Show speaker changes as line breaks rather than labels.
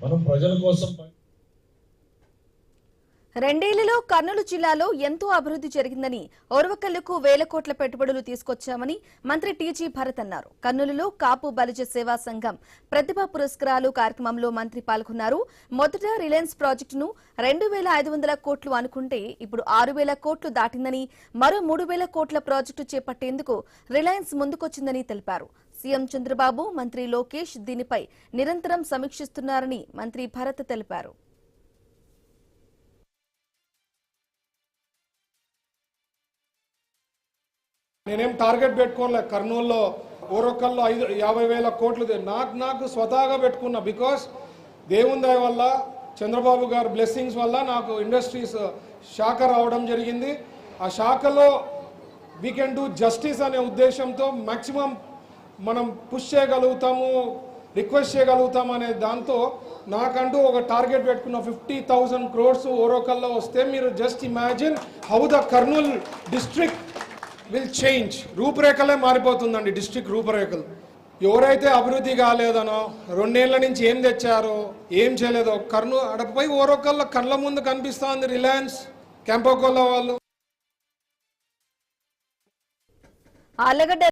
మనం ప్రజల కోసం
రెండేళ్లలో కర్నూలు జిల్లాలో ఎంతో అభివృద్ధి జరిగిందని ఓర్వకల్లుకు వేల కోట్ల పెట్టుబడులు తీసుకొచ్చామని మంత్రి టీజీ భరత్ అన్నారు. కర్నూలులో కాపు బలిజ సేవా సంఘం ప్రతిభా పురస్కారాలు కార్యక్రమంలో మంత్రి పాల్గొన్నారు. మొదట రిలయన్స్ ప్రాజెక్టును 2,500 కోట్లు అనుకుంటే ఇప్పుడు 6,000 కోట్లు దాటిందని, మరో 3,000 కోట్ల ప్రాజెక్టు చేపట్టేందుకు రిలయన్స్ ముందుకొచ్చిందని తెలిపారు. సీఎం చంద్రబాబు, మంత్రి లోకేష్ దీనిపై నిరంతరం సమీక్షిస్తున్నారని మంత్రి భరత్ తెలిపారు.
నేనేం టార్గెట్ పెట్టుకోలే. కర్నూలులో ఓరొక్కల్లో 50,000 కోట్లు నాకు స్వతహాగా పెట్టుకున్నా. బికాస్ దేవుని దయ వల్ల, చంద్రబాబు గారు బ్లెస్సింగ్స్ వల్ల నాకు ఇండస్ట్రీస్ శాఖ రావడం జరిగింది. ఆ శాఖలో వీ కెన్ డూ జస్టిస్ అనే ఉద్దేశంతో మ్యాక్సిమం మనం పుష్ చేయగలుగుతాము, రిక్వెస్ట్ చేయగలుగుతాం అనే దాంతో నాకంటూ ఒక టార్గెట్ పెట్టుకున్న 50,000 crores ఓరోకల్లో వస్తే మీరు just imagine how the Kurnool district will change. రూపురేఖలే మారిపోతుందండి డిస్ట్రిక్ట్ రూపురేఖలు. ఎవరైతే అభివృద్ధి కాలేదనో, 2 ఏళ్ల నుంచి ఏం తెచ్చారో, ఏం చేయలేదో, కర్నూలు అడపై ఓరోకల్లో కళ్ళ ముందు కనిపిస్తోంది రిలయన్స్, క్యాంపోకోలో వాళ్ళు.
ఆలగడ్డ